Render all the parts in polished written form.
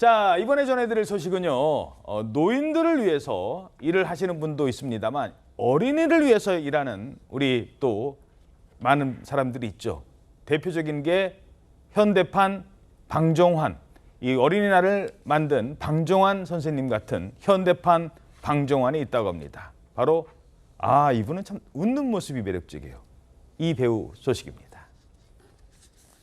자, 이번에 전해드릴 소식은요. 노인들을 위해서 일을 하시는 분도 있습니다만 어린이를 위해서 일하는 우리 또 많은 사람들이 있죠. 대표적인 게 현대판 방정환. 이 어린이날을 만든 방정환 선생님 같은 현대판 방정환이 있다고 합니다. 바로 이분은 참 웃는 모습이 매력적이에요. 이 배우 소식입니다.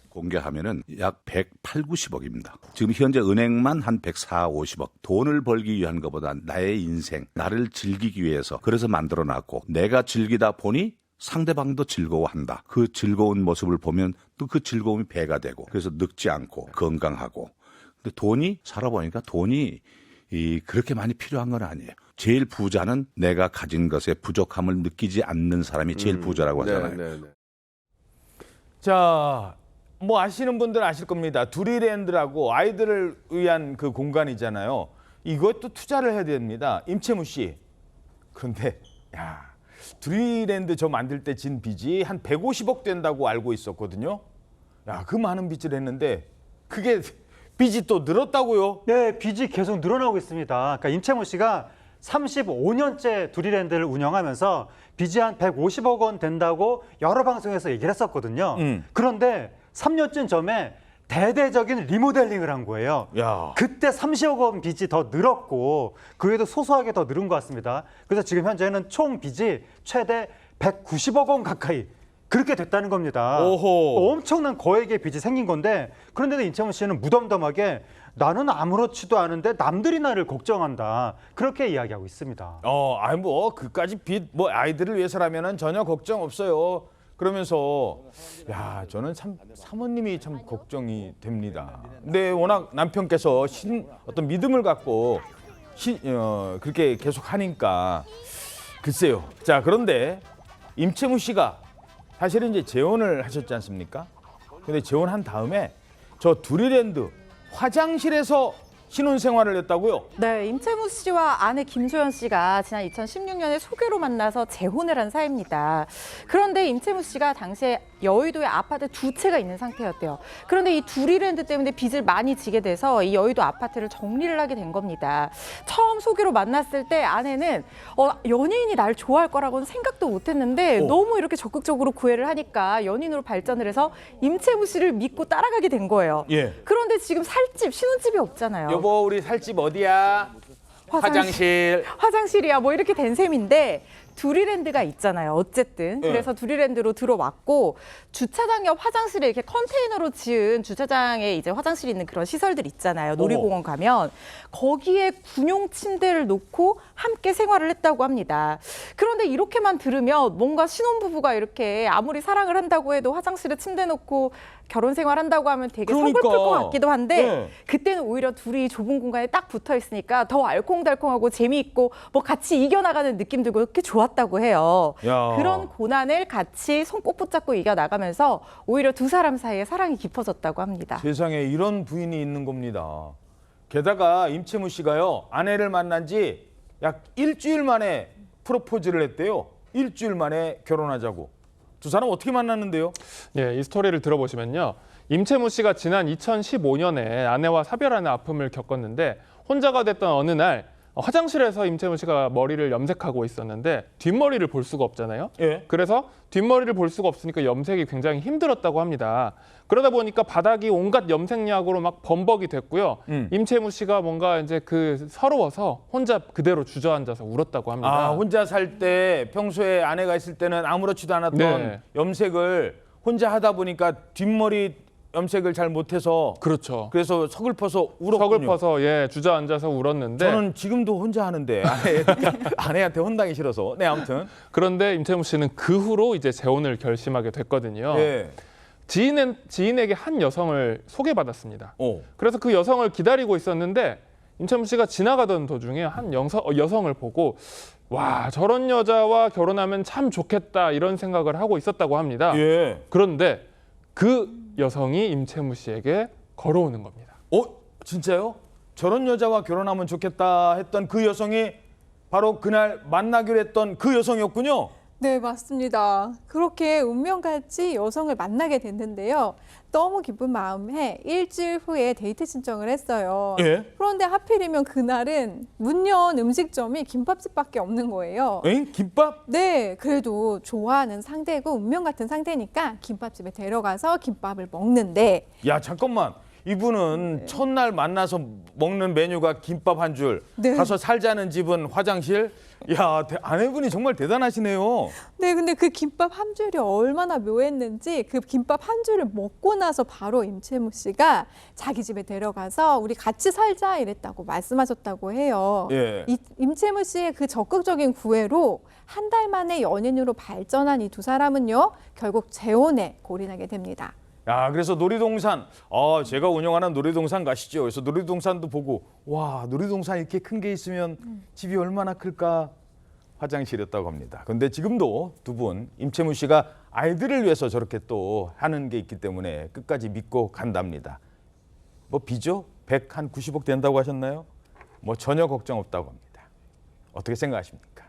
공개하면은 약 180~90억입니다. 지금 현재 은행만 한 140~50억. 돈을 벌기 위한 것보다 나의 인생, 나를 즐기기 위해서 그래서 만들어놨고 내가 즐기다 보니 상대방도 즐거워한다. 그 즐거운 모습을 보면 또 그 즐거움이 배가 되고 그래서 늙지 않고 건강하고. 근데 돈이 살아보니까 돈이 그렇게 많이 필요한 건 아니에요. 제일 부자는 내가 가진 것에 부족함을 느끼지 않는 사람이 제일 부자라고 하잖아요. 네. 자, 뭐 아시는 분들 아실 겁니다. 두리랜드라고 아이들을 위한 그 공간이잖아요. 이것도 투자를 해야 됩니다. 임채무 씨. 그런데 두리랜드 저 만들 때 진 빚이 한 150억 된다고 알고 있었거든요. 그 많은 빚을 했는데 그게 빚이 또 늘었다고요? 네, 빚이 계속 늘어나고 있습니다. 그러니까 임채무 씨가 35년째 두리랜드를 운영하면서 빚이 한 150억 원 된다고 여러 방송에서 얘기를 했었거든요. 그런데 3년쯤 전에 대대적인 리모델링을 한 거예요. 그때 30억 원 빚이 더 늘었고 그 외에도 소소하게 더 늘은 것 같습니다. 그래서 지금 현재는 총 빚이 최대 190억 원 가까이 그렇게 됐다는 겁니다. 엄청난 거액의 빚이 생긴 건데 그런데도 임채무 씨는 무덤덤하게 나는 아무렇지도 않은데 남들이 나를 걱정한다. 그렇게 이야기하고 있습니다. 그까지 빚 아이들을 위해서라면은 전혀 걱정 없어요. 그러면서 저는 참 사모님이 참 걱정이 됩니다. 근데 워낙 남편께서 어떤 믿음을 갖고 그렇게 계속 하니까 글쎄요. 자, 그런데 임채무 씨가 사실은 이제 재혼을 하셨지 않습니까? 근데 재혼한 다음에 저 두리랜드 화장실에서 신혼생활을 했다고요? 네, 임채무 씨와 아내 김소연 씨가 지난 2016년에 소개로 만나서 재혼을 한 사이입니다. 그런데 임채무 씨가 당시에 여의도에 아파트 2채가 있는 상태였대요. 그런데 이 두리랜드 때문에 빚을 많이 지게 돼서 이 여의도 아파트를 정리를 하게 된 겁니다. 처음 소개로 만났을 때 아내는 연예인이 날 좋아할 거라고는 생각도 못했는데 너무 이렇게 적극적으로 구애를 하니까 연인으로 발전을 해서 임채무 씨를 믿고 따라가게 된 거예요. 그런데 지금 신혼집이 없잖아요. 여보, 우리 살 집 어디야? 화장실이야 뭐 이렇게 된 셈인데 두리랜드가 있잖아요. 어쨌든 그래서 두리랜드로 들어왔고 주차장 옆 화장실에 이렇게 컨테이너로 지은 주차장에 이제 화장실이 있는 그런 시설들 있잖아요. 놀이공원 가면 거기에 군용 침대를 놓고 함께 생활을 했다고 합니다. 그런데 이렇게만 들으면 뭔가 신혼부부가 이렇게 아무리 사랑을 한다고 해도 화장실에 침대 놓고 결혼 생활한다고 하면 되게 서글플 것 같기도 한데 그때는 오히려 둘이 좁은 공간에 딱 붙어 있으니까 더 알콩달콩하고 재미있고 뭐 같이 이겨나가는 느낌 들고 그렇게 좋았다고 해요. 그런 고난을 같이 손 꼭 붙잡고 이겨나가면서 오히려 두 사람 사이에 사랑이 깊어졌다고 합니다. 세상에 이런 부인이 있는 겁니다. 게다가 임채무 씨가요. 아내를 만난 지 약 일주일 만에 프로포즈를 했대요. 일주일 만에 결혼하자고. 두 사람 어떻게 만났는데요? 네, 이 스토리를 들어보시면요. 임채무 씨가 지난 2015년에 아내와 사별하는 아픔을 겪었는데 혼자가 됐던 어느 날 화장실에서 임채무 씨가 머리를 염색하고 있었는데 뒷머리를 볼 수가 없잖아요. 그래서 뒷머리를 볼 수가 없으니까 염색이 굉장히 힘들었다고 합니다. 그러다 보니까 바닥이 온갖 염색약으로 막 범벅이 됐고요. 임채무 씨가 뭔가 이제 서러워서 혼자 그대로 주저앉아서 울었다고 합니다. 혼자 살 때 평소에 아내가 있을 때는 아무렇지도 않았던 염색을 혼자 하다 보니까 뒷머리 염색을 잘 못해서 그래서 서글퍼서 울었군요. 주저앉아서 울었는데 저는 지금도 혼자 하는데 아내한테 혼나기 싫어서. 아무튼 그런데 임채무 씨는 그 후로 이제 재혼을 결심하게 됐거든요. 지인에게 한 여성을 소개받았습니다. 그래서 그 여성을 기다리고 있었는데 임채무 씨가 지나가던 도중에 한 여성을 보고 저런 여자와 결혼하면 참 좋겠다 이런 생각을 하고 있었다고 합니다. 그런데 그 여성이 임채무 씨에게 걸어오는 겁니다. 진짜요? 저런 여자와 결혼하면 좋겠다 했던 그 여성이 바로 그날 만나기로 했던 그 여성이었군요. 네, 맞습니다. 그렇게 운명같이 여성을 만나게 됐는데요. 너무 기쁜 마음에 일주일 후에 데이트 신청을 했어요. 예? 그런데 하필이면 그날은 문 연 음식점이 김밥집밖에 없는 거예요. 에? 김밥? 네, 그래도 좋아하는 상대고 운명 같은 상대니까 김밥집에 데려가서 김밥을 먹는데 야, 잠깐만. 이분은 첫날 만나서 먹는 메뉴가 김밥 한 줄, 네. 가서 살자는 집은 화장실. 야, 아내분이 정말 대단하시네요. 네, 근데 그 김밥 한 줄이 얼마나 묘했는지 그 김밥 한 줄을 먹고 나서 바로 임채무 씨가 자기 집에 데려가서 우리 같이 살자 이랬다고 말씀하셨다고 해요. 예. 임채무 씨의 그 적극적인 구애로 한 달 만에 연인으로 발전한 이 두 사람은요, 결국 재혼에 골인하게 됩니다. 야, 그래서 놀이동산, 제가 운영하는 놀이동산 가시죠. 그래서 놀이동산도 보고, 와, 놀이동산 이렇게 큰 게 있으면 집이 얼마나 클까? 화장실이었다고 합니다. 근데 지금도 두 분, 임채무 씨가 아이들을 위해서 저렇게 또 하는 게 있기 때문에 끝까지 믿고 간답니다. 뭐 비죠? 190억 된다고 하셨나요? 뭐 전혀 걱정 없다고 합니다. 어떻게 생각하십니까?